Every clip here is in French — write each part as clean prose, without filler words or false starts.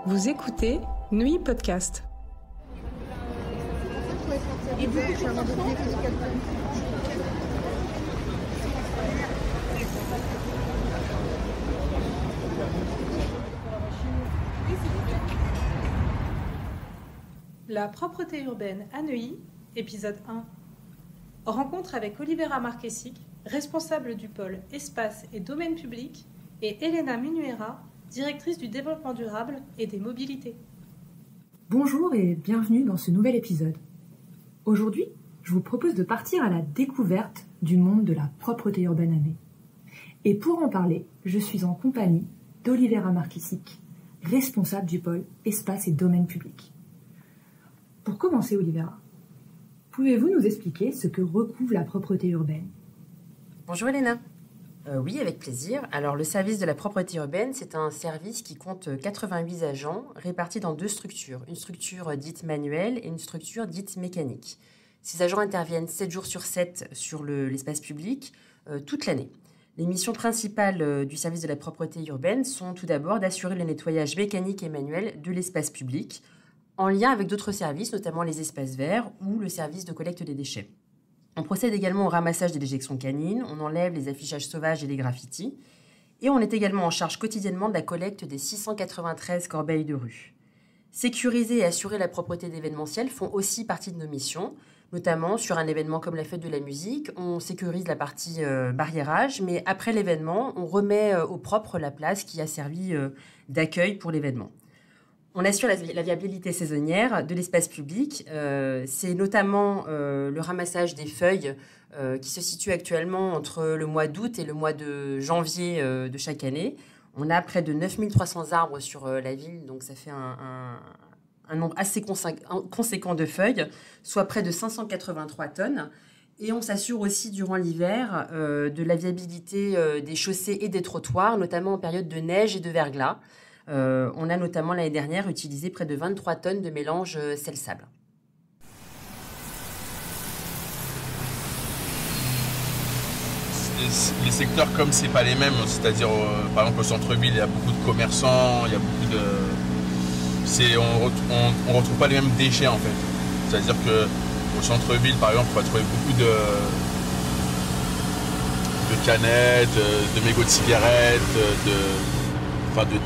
Vous écoutez Nuit Podcast. La propreté urbaine à Neuilly, épisode 1. Rencontre avec Olivera Marquesic, responsable du pôle espace et domaine public, et Elena Minuera, directrice du développement durable et des mobilités. Bonjour et bienvenue dans ce nouvel épisode. Aujourd'hui, je vous propose de partir à la découverte du monde de la propreté urbaine à Neuilly. Et pour en parler, je suis en compagnie d'Olivera Marquesic, responsable du pôle espace et domaine public. Pour commencer, Olivera, pouvez-vous nous expliquer ce que recouvre la propreté urbaine ? Bonjour Elena. Oui, avec plaisir. Alors, le service de la propreté urbaine, c'est un service qui compte 88 agents répartis dans deux structures. Une structure dite manuelle et une structure dite mécanique. Ces agents interviennent 7 jours sur 7 sur l'espace public toute l'année. Les missions principales du service de la propreté urbaine sont tout d'abord d'assurer le nettoyage mécanique et manuel de l'espace public en lien avec d'autres services, notamment les espaces verts ou le service de collecte des déchets. On procède également au ramassage des déjections canines, on enlève les affichages sauvages et les graffitis, et on est également en charge quotidiennement de la collecte des 693 corbeilles de rue. Sécuriser et assurer la propreté d'événementiels font aussi partie de nos missions, notamment sur un événement comme la fête de la musique, on sécurise la partie barriérage, mais après l'événement, on remet au propre la place qui a servi d'accueil pour l'événement. On assure la viabilité saisonnière de l'espace public. C'est notamment le ramassage des feuilles qui se situe actuellement entre le mois d'août et le mois de janvier de chaque année. On a près de 9300 arbres sur la ville, donc ça fait un nombre assez conséquent de feuilles, soit près de 583 tonnes. Et on s'assure aussi durant l'hiver de la viabilité des chaussées et des trottoirs, notamment en période de neige et de verglas. On a notamment l'année dernière utilisé près de 23 tonnes de mélange sel-sable. Les secteurs comme c'est pas les mêmes, c'est-à-dire par exemple au centre-ville il y a beaucoup de commerçants, il y a beaucoup de... on retrouve pas les mêmes déchets en fait. C'est-à-dire que au centre-ville par exemple on va trouver beaucoup de canettes, de mégots de cigarettes, de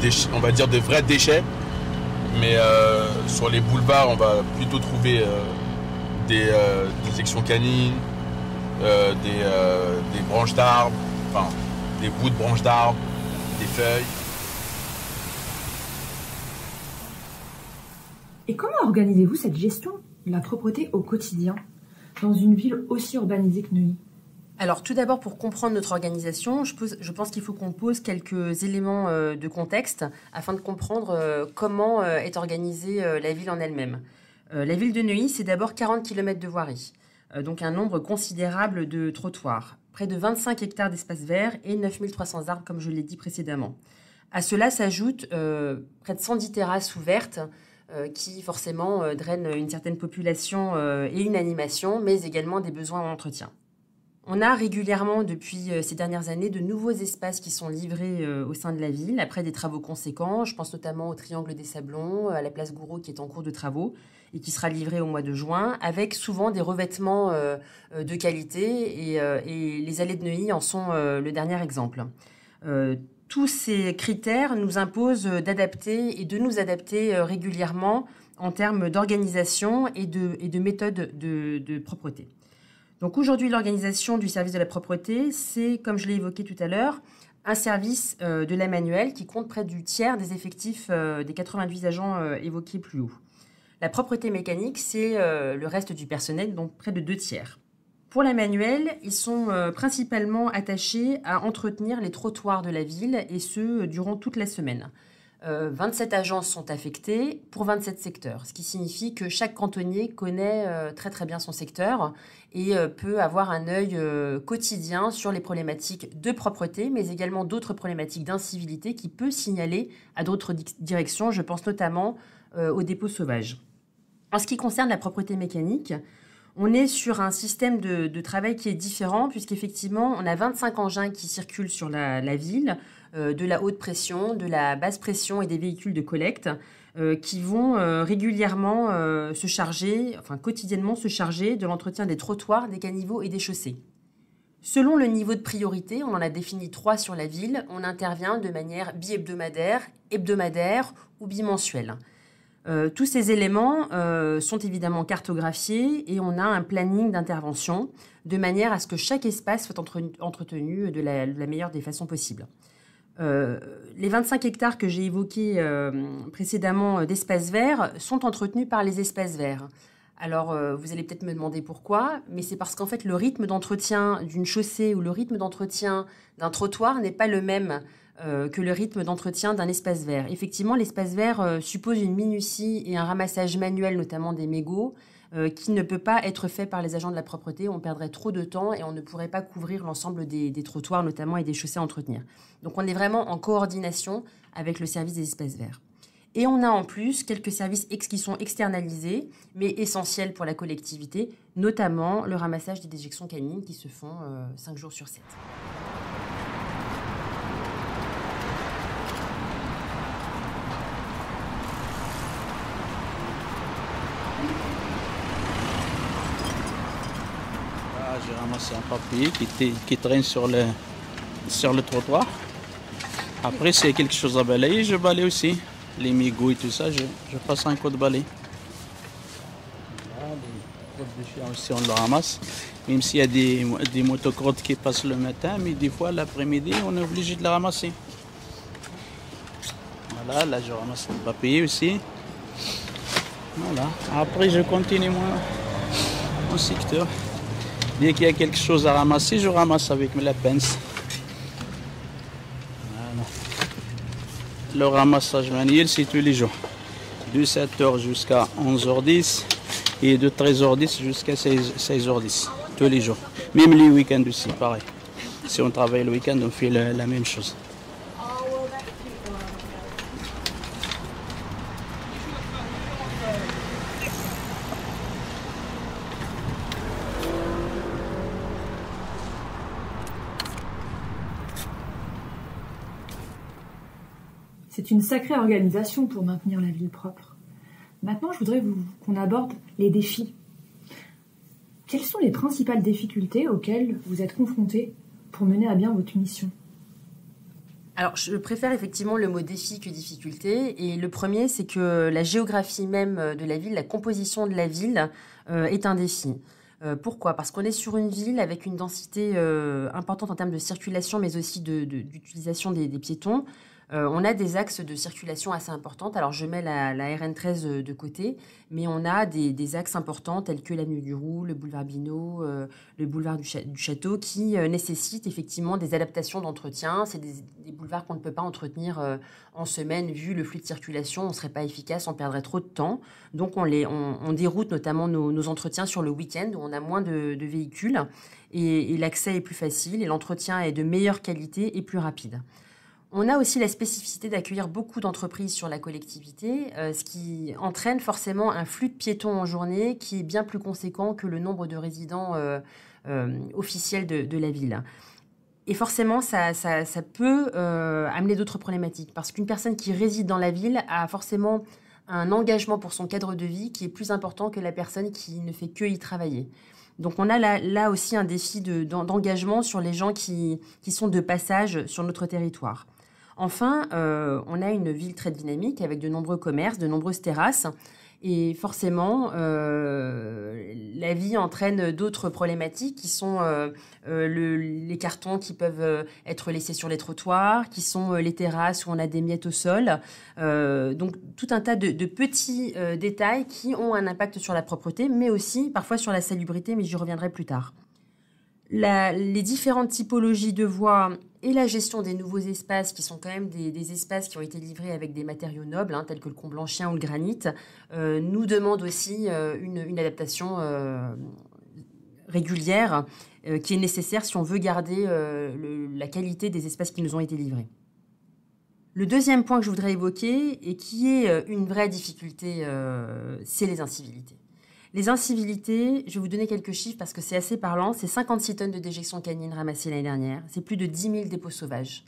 déchets, on va dire de vrais déchets, mais sur les boulevards on va plutôt trouver des sections canines, des branches d'arbres, enfin des bouts de branches d'arbres, des feuilles. Et comment organisez-vous cette gestion de la propreté au quotidien dans une ville aussi urbanisée que Neuilly ? Alors, tout d'abord, pour comprendre notre organisation, je pense qu'il faut qu'on pose quelques éléments de contexte afin de comprendre comment est organisée la ville en elle-même. La ville de Neuilly, c'est d'abord 40 km de voirie, donc un nombre considérable de trottoirs, près de 25 hectares d'espaces verts et 9300 arbres, comme je l'ai dit précédemment. À cela s'ajoutent près de 110 terrasses ouvertes qui, forcément, drainent une certaine population et une animation, mais également des besoins en entretien. On a régulièrement, depuis ces dernières années, de nouveaux espaces qui sont livrés au sein de la ville, après des travaux conséquents. Je pense notamment au Triangle des Sablons, à la place Gouraud qui est en cours de travaux et qui sera livré au mois de juin, avec souvent des revêtements de qualité et les allées de Neuilly en sont le dernier exemple. Tous ces critères nous imposent d'adapter et de nous adapter régulièrement en termes d'organisation et de méthodes de propreté. Donc aujourd'hui, l'organisation du service de la propreté, c'est, comme je l'ai évoqué tout à l'heure, un service de la manuelle qui compte près du tiers des effectifs des 88 agents évoqués plus haut. La propreté mécanique, c'est le reste du personnel, donc près de 2 tiers. Pour la manuelle, ils sont principalement attachés à entretenir les trottoirs de la ville, et ce, durant toute la semaine. 27 agences sont affectées pour 27 secteurs, ce qui signifie que chaque cantonnier connaît très très bien son secteur et peut avoir un œil quotidien sur les problématiques de propreté, mais également d'autres problématiques d'incivilité qu'il peut signaler à d'autres directions. Je pense notamment aux dépôts sauvages. En ce qui concerne la propreté mécanique, on est sur un système de travail qui est différent, puisqu'effectivement, on a 25 engins qui circulent sur la ville, de la haute pression, de la basse pression et des véhicules de collecte qui vont régulièrement se charger, enfin quotidiennement se charger de l'entretien des trottoirs, des caniveaux et des chaussées. Selon le niveau de priorité, on en a défini 3 sur la ville, on intervient de manière bi-hebdomadaire, hebdomadaire ou bimensuelle. Tous ces éléments sont évidemment cartographiés et on a un planning d'intervention de manière à ce que chaque espace soit entretenu de la meilleure des façons possibles. Les 25 hectares que j'ai évoqués précédemment d'espaces verts sont entretenus par les espaces verts. Alors, vous allez peut-être me demander pourquoi, mais c'est parce qu'en fait, le rythme d'entretien d'une chaussée ou le rythme d'entretien d'un trottoir n'est pas le même que le rythme d'entretien d'un espace vert. Effectivement, l'espace vert suppose une minutie et un ramassage manuel, notamment des mégots, qui ne peut pas être fait par les agents de la propreté. On perdrait trop de temps et on ne pourrait pas couvrir l'ensemble des trottoirs, notamment, et des chaussées à entretenir. Donc, on est vraiment en coordination avec le service des espaces verts. Et on a en plus quelques services qui sont externalisés, mais essentiels pour la collectivité, notamment le ramassage des déjections canines qui se font 5 jours sur 7. Là, j'ai ramassé un papier qui traîne sur le trottoir. Après, s'il y a quelque chose à balayer, je balaye aussi. Les mégots et tout ça, je passe un coup de balai. Là, les crottes de chien aussi, on le ramasse. Même s'il y a des motocrottes qui passent le matin, mais des fois, l'après-midi, on est obligé de la ramasser. Voilà, là, je ramasse le papier aussi. Voilà. Après, je continue mon secteur. Dès qu'il y a quelque chose à ramasser, je ramasse avec la pince. Le ramassage manuel, c'est tous les jours. De 7h jusqu'à 11h10 et de 13h10 jusqu'à 16h10. Tous les jours. Même les week-ends aussi, pareil. Si on travaille le week-end, on fait la même chose. C'est une sacrée organisation pour maintenir la ville propre. Maintenant, je voudrais qu'on aborde les défis. Quelles sont les principales difficultés auxquelles vous êtes confrontés pour mener à bien votre mission ? Alors, je préfère effectivement le mot défi que difficulté. Et le premier, c'est que la géographie même de la ville, la composition de la ville est un défi. Pourquoi ? Parce qu'on est sur une ville avec une densité importante en termes de circulation, mais aussi d'utilisation des piétons. On a des axes de circulation assez importants. Alors, je mets la RN13 de côté, mais on a des axes importants tels que l'avenue du Roux, le boulevard Binot, le boulevard du Château, qui nécessitent effectivement des adaptations d'entretien. C'est des boulevards qu'on ne peut pas entretenir en semaine. Vu le flux de circulation, on ne serait pas efficace, on perdrait trop de temps. Donc, on déroute notamment nos entretiens sur le week-end, où on a moins de véhicules, et l'accès est plus facile, et l'entretien est de meilleure qualité et plus rapide. On a aussi la spécificité d'accueillir beaucoup d'entreprises sur la collectivité, ce qui entraîne forcément un flux de piétons en journée qui est bien plus conséquent que le nombre de résidents officiels de la ville. Et forcément, ça peut amener d'autres problématiques, parce qu'une personne qui réside dans la ville a forcément un engagement pour son cadre de vie qui est plus important que la personne qui ne fait que y travailler. Donc on a là aussi un défi d'engagement sur les gens qui sont de passage sur notre territoire. Enfin, on a une ville très dynamique avec de nombreux commerces, de nombreuses terrasses. Et forcément, la vie entraîne d'autres problématiques qui sont les cartons qui peuvent être laissés sur les trottoirs, qui sont les terrasses où on a des miettes au sol. Donc tout un tas de petits détails qui ont un impact sur la propreté, mais aussi parfois sur la salubrité, mais j'y reviendrai plus tard. Les différentes typologies de voies et la gestion des nouveaux espaces, qui sont quand même des espaces qui ont été livrés avec des matériaux nobles, tels que le comblanchien ou le granit, nous demandent aussi une adaptation régulière qui est nécessaire si on veut garder la qualité des espaces qui nous ont été livrés. Le deuxième point que je voudrais évoquer, et qui est une vraie difficulté, c'est les incivilités. Les incivilités, je vais vous donner quelques chiffres parce que c'est assez parlant. C'est 56 tonnes de déjections canines ramassées l'année dernière. C'est plus de 10 000 dépôts sauvages.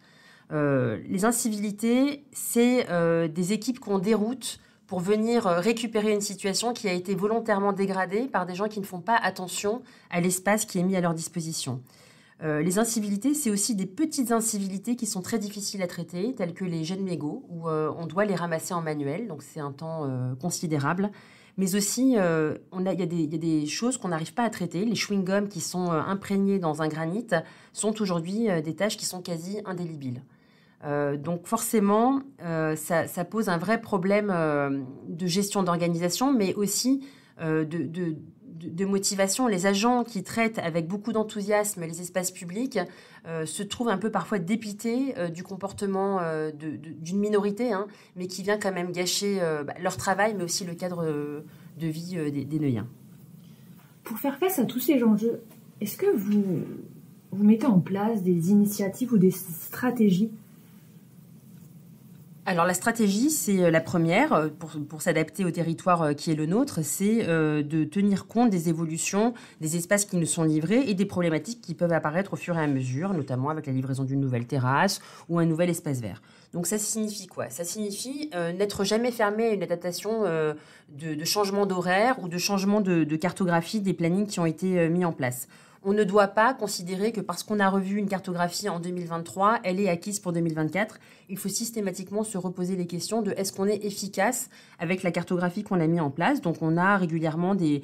Les incivilités, c'est des équipes qu'on déroute pour venir récupérer une situation qui a été volontairement dégradée par des gens qui ne font pas attention à l'espace qui est mis à leur disposition. Les incivilités, c'est aussi des petites incivilités qui sont très difficiles à traiter, telles que les jets de mégots, où on doit les ramasser en manuel, donc c'est un temps considérable. Mais aussi, il y a des choses qu'on n'arrive pas à traiter. Les chewing-gums qui sont imprégnés dans un granit sont aujourd'hui des tâches qui sont quasi indélébiles. Donc forcément, ça pose un vrai problème de gestion d'organisation, mais aussi de motivation. Les agents qui traitent avec beaucoup d'enthousiasme les espaces publics se trouvent un peu parfois dépités du comportement d'une minorité, hein, mais qui vient quand même gâcher leur travail, mais aussi le cadre de vie des Neuilliens. Pour faire face à tous ces enjeux, est-ce que vous mettez en place des initiatives ou des stratégies ? Alors la stratégie, c'est la première, pour s'adapter au territoire qui est le nôtre, c'est de tenir compte des évolutions des espaces qui nous sont livrés et des problématiques qui peuvent apparaître au fur et à mesure, notamment avec la livraison d'une nouvelle terrasse ou un nouvel espace vert. Donc ça signifie quoi ? Ça signifie n'être jamais fermé à une adaptation de changement d'horaire ou de changement de cartographie des plannings qui ont été mis en place. On ne doit pas considérer que parce qu'on a revu une cartographie en 2023, elle est acquise pour 2024. Il faut systématiquement se reposer les questions de est-ce qu'on est efficace avec la cartographie qu'on a mis en place. Donc on a régulièrement des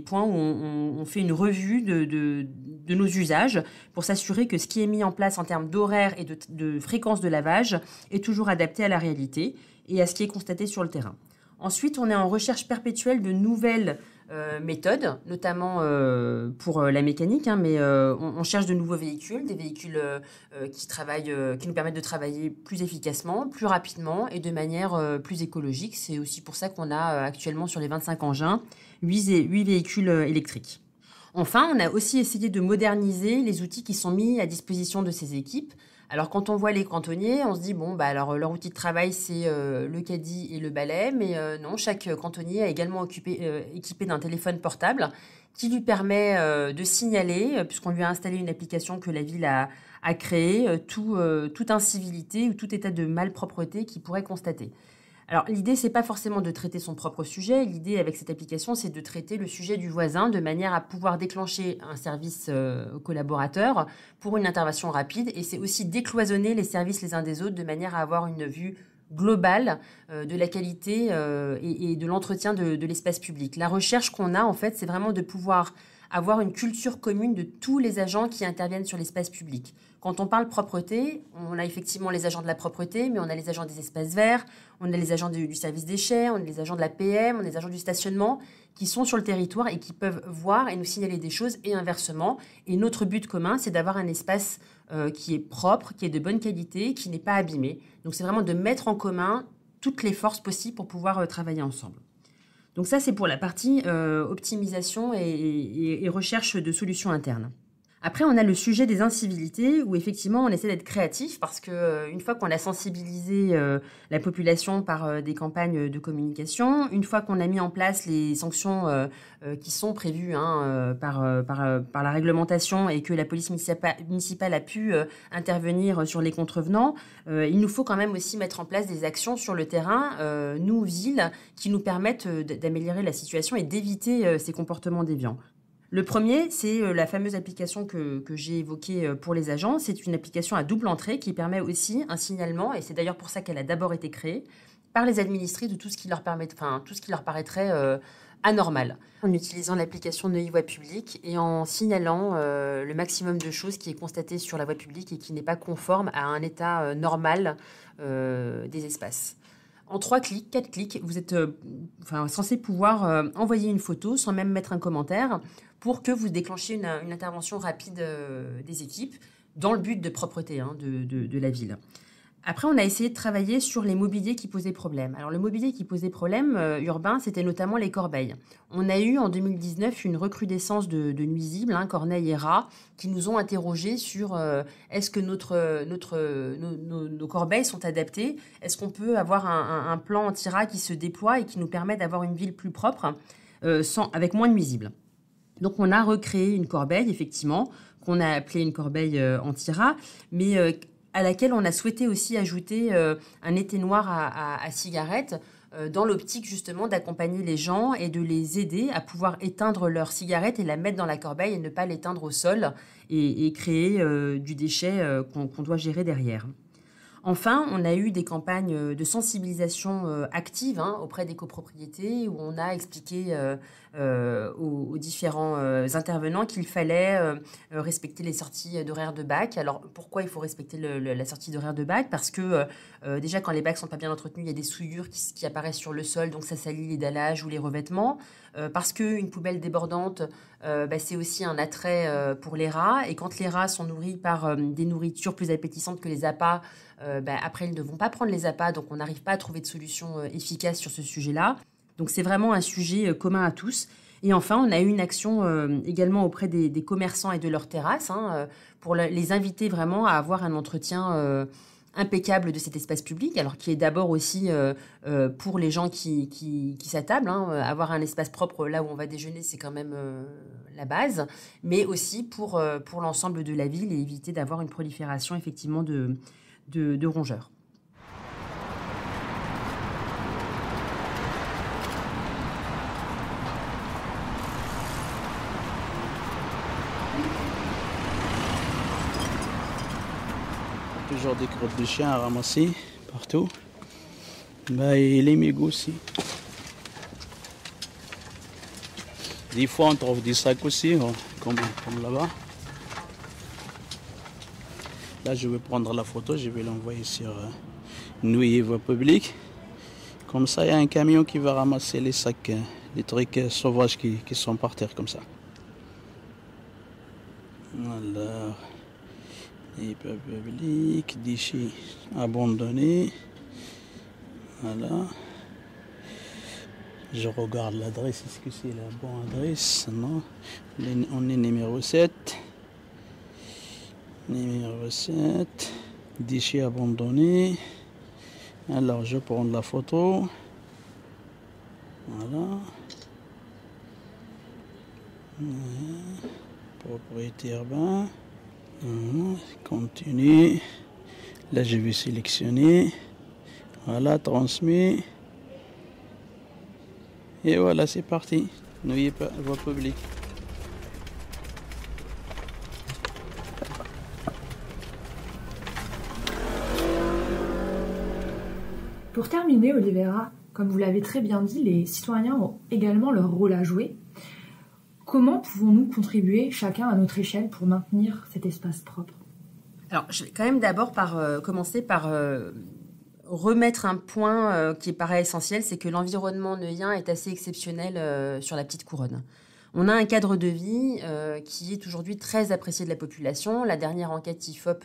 points où on fait une revue de nos usages pour s'assurer que ce qui est mis en place en termes d'horaire et de fréquence de lavage est toujours adapté à la réalité et à ce qui est constaté sur le terrain. Ensuite, on est en recherche perpétuelle de nouvelles méthodes, notamment pour la mécanique, hein, mais on cherche de nouveaux véhicules, des véhicules qui nous permettent de travailler plus efficacement, plus rapidement et de manière plus écologique. C'est aussi pour ça qu'on a actuellement sur les 25 engins 8 véhicules électriques. Enfin, on a aussi essayé de moderniser les outils qui sont mis à disposition de ces équipes. Alors, quand on voit les cantonniers, on se dit, alors leur outil de travail, c'est le caddie et le balai. Mais non, chaque cantonnier est également équipé d'un téléphone portable qui lui permet de signaler, puisqu'on lui a installé une application que la ville a créée, toute incivilité ou tout état de malpropreté qu'il pourrait constater. Alors, l'idée, c'est pas forcément de traiter son propre sujet. L'idée, avec cette application, c'est de traiter le sujet du voisin de manière à pouvoir déclencher un service aux collaborateurs pour une intervention rapide. Et c'est aussi décloisonner les services les uns des autres de manière à avoir une vue globale de la qualité et de l'entretien de l'espace public. La recherche qu'on a, en fait, c'est vraiment de pouvoir avoir une culture commune de tous les agents qui interviennent sur l'espace public. Quand on parle propreté, on a effectivement les agents de la propreté, mais on a les agents des espaces verts, on a les agents du service déchets, on a les agents de la PM, on a les agents du stationnement qui sont sur le territoire et qui peuvent voir et nous signaler des choses et inversement. Et notre but commun, c'est d'avoir un espace qui est propre, qui est de bonne qualité, qui n'est pas abîmé. Donc c'est vraiment de mettre en commun toutes les forces possibles pour pouvoir travailler ensemble. Donc ça, c'est pour la partie optimisation et recherche de solutions internes. Après, on a le sujet des incivilités où effectivement on essaie d'être créatif parce que une fois qu'on a sensibilisé la population par des campagnes de communication, une fois qu'on a mis en place les sanctions qui sont prévues par la réglementation et que la police municipale a pu intervenir sur les contrevenants, il nous faut quand même aussi mettre en place des actions sur le terrain, nous, villes, qui nous permettent d'améliorer la situation et d'éviter ces comportements déviants. Le premier, c'est la fameuse application que j'ai évoquée pour les agents. C'est une application à double entrée qui permet aussi un signalement, et c'est d'ailleurs pour ça qu'elle a d'abord été créée, par les administrés de tout ce qui leur paraîtrait anormal. En utilisant l'application Neuilly Voie Publique et en signalant le maximum de choses qui est constaté sur la voie publique et qui n'est pas conforme à un état normal des espaces. En 3 clics, 4 clics, vous êtes censé pouvoir envoyer une photo sans même mettre un commentaire pour que vous déclenchiez une intervention rapide des équipes dans le but de propreté de la ville. Après, on a essayé de travailler sur les mobiliers qui posaient problème. Alors, le mobilier qui posait problème urbain, c'était notamment les corbeilles. On a eu en 2019 une recrudescence de nuisibles, corneilles et rats, qui nous ont interrogés sur est-ce que nos corbeilles sont adaptées ? Est-ce qu'on peut avoir un plan anti-rats qui se déploie et qui nous permet d'avoir une ville plus propre avec moins de nuisibles ? Donc, on a recréé une corbeille, effectivement, qu'on a appelée une corbeille anti-rats, mais à laquelle on a souhaité aussi ajouter un éteignoir à cigarette, dans l'optique justement d'accompagner les gens et de les aider à pouvoir éteindre leur cigarette et la mettre dans la corbeille et ne pas l'éteindre au sol et créer du déchet qu'on doit gérer derrière. Enfin, on a eu des campagnes de sensibilisation active auprès des copropriétés où on a expliqué aux différents intervenants qu'il fallait respecter les sorties d'horaire de bac. Alors, pourquoi il faut respecter la sortie d'horaire de bac? Parce que déjà, quand les bacs sont pas bien entretenus, il y a des souillures qui apparaissent sur le sol, donc ça salit les dallages ou les revêtements. Parce qu'une poubelle débordante, c'est aussi un attrait pour les rats. Et quand les rats sont nourris par des nourritures plus appétissantes que les appâts, après, ils ne vont pas prendre les appâts, donc on n'arrive pas à trouver de solution efficace sur ce sujet-là. Donc, c'est vraiment un sujet commun à tous. Et enfin, on a eu une action également auprès des commerçants et de leurs terrasses pour les inviter vraiment à avoir un entretien impeccable de cet espace public, alors qui est d'abord aussi pour les gens qui s'attablent. Avoir un espace propre là où on va déjeuner, c'est quand même la base, mais aussi pour l'ensemble de la ville et éviter d'avoir une prolifération effectivement de rongeurs. Toujours des crottes de chiens à ramasser partout. Et les mégots aussi. Des fois on trouve des sacs aussi, comme là-bas. Là je vais prendre la photo, je vais l'envoyer sur Nuit Voie Publique. Comme ça il y a un camion qui va ramasser les sacs, les trucs sauvages qui sont par terre comme ça. Alors... Et public, déchets abandonnés. Voilà. Je regarde l'adresse. Est-ce que c'est la bonne adresse? Non. On est numéro 7. Numéro 7. Déchets abandonnés. Alors, je prends la photo. Voilà. Propriété urbain. Continue. Là, je vais sélectionner. Voilà, transmet. Et voilà, c'est parti. Nuit Voie Publique. Pour terminer, Olivera, comme vous l'avez très bien dit, les citoyens ont également leur rôle à jouer. Comment pouvons-nous contribuer chacun à notre échelle pour maintenir cet espace propre? Alors, je vais quand même d'abord commencer par remettre un point qui paraît essentiel, c'est que l'environnement neuillen est assez exceptionnel sur la petite couronne. On a un cadre de vie qui est aujourd'hui très apprécié de la population. La dernière enquête IFOP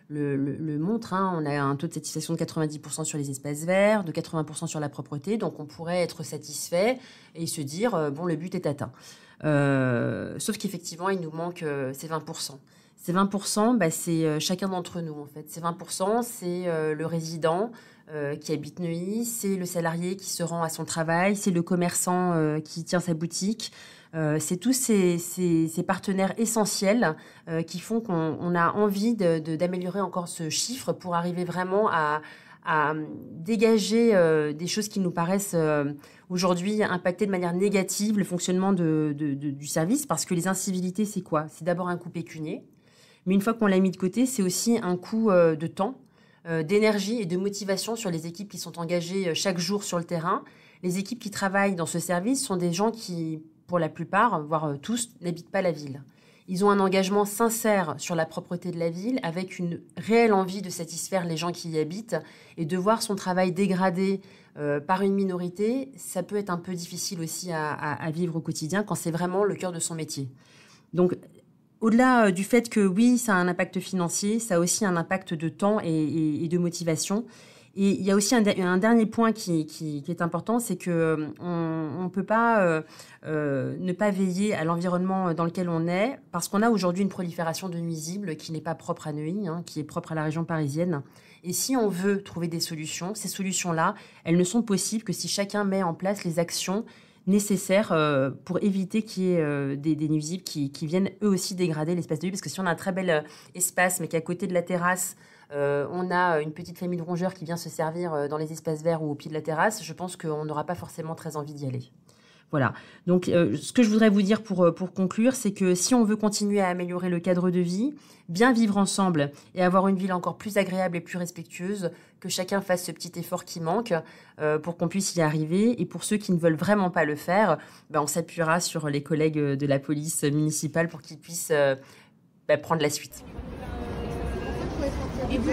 le montre. On a un taux de satisfaction de 90% sur les espaces verts, de 80% sur la propreté. Donc, on pourrait être satisfait et se dire, le but est atteint. Sauf qu'effectivement, il nous manque ces 20%. Ces 20%, c'est chacun d'entre nous, en fait. Ces 20%, c'est le résident qui habite Neuilly, c'est le salarié qui se rend à son travail, c'est le commerçant qui tient sa boutique. C'est tous ces partenaires essentiels qui font qu'on a envie d'améliorer encore ce chiffre pour arriver vraiment à dégager des choses qui nous paraissent aujourd'hui impacter de manière négative le fonctionnement du service, parce que les incivilités, c'est quoi? C'est d'abord un coût pécunier, mais une fois qu'on l'a mis de côté, c'est aussi un coût de temps, d'énergie et de motivation sur les équipes qui sont engagées chaque jour sur le terrain. Les équipes qui travaillent dans ce service sont des gens qui, pour la plupart, voire tous, n'habitent pas la ville. Ils ont un engagement sincère sur la propreté de la ville, avec une réelle envie de satisfaire les gens qui y habitent. Et de voir son travail dégradé par une minorité, ça peut être un peu difficile aussi à vivre au quotidien quand c'est vraiment le cœur de son métier. Donc, au-delà du fait que oui, ça a un impact financier, ça a aussi un impact de temps et de motivation. Et il y a aussi un dernier point qui est important, c'est que on peut pas ne pas veiller à l'environnement dans lequel on est, parce qu'on a aujourd'hui une prolifération de nuisibles qui n'est pas propre à Neuilly, qui est propre à la région parisienne. Et si on veut trouver des solutions, ces solutions-là, elles ne sont possibles que si chacun met en place les actions nécessaires pour éviter qu'il y ait des nuisibles qui viennent eux aussi dégrader l'espace de vie. Parce que si on a un très bel espace, mais qu'à côté de la terrasse, on a une petite famille de rongeurs qui vient se servir dans les espaces verts ou au pied de la terrasse, je pense qu'on n'aura pas forcément très envie d'y aller. Voilà. Donc, ce que je voudrais vous dire pour conclure, c'est que si on veut continuer à améliorer le cadre de vie, bien vivre ensemble et avoir une ville encore plus agréable et plus respectueuse, que chacun fasse ce petit effort qui manque pour qu'on puisse y arriver. Et pour ceux qui ne veulent vraiment pas le faire, on s'appuiera sur les collègues de la police municipale pour qu'ils puissent prendre la suite. Et du coup,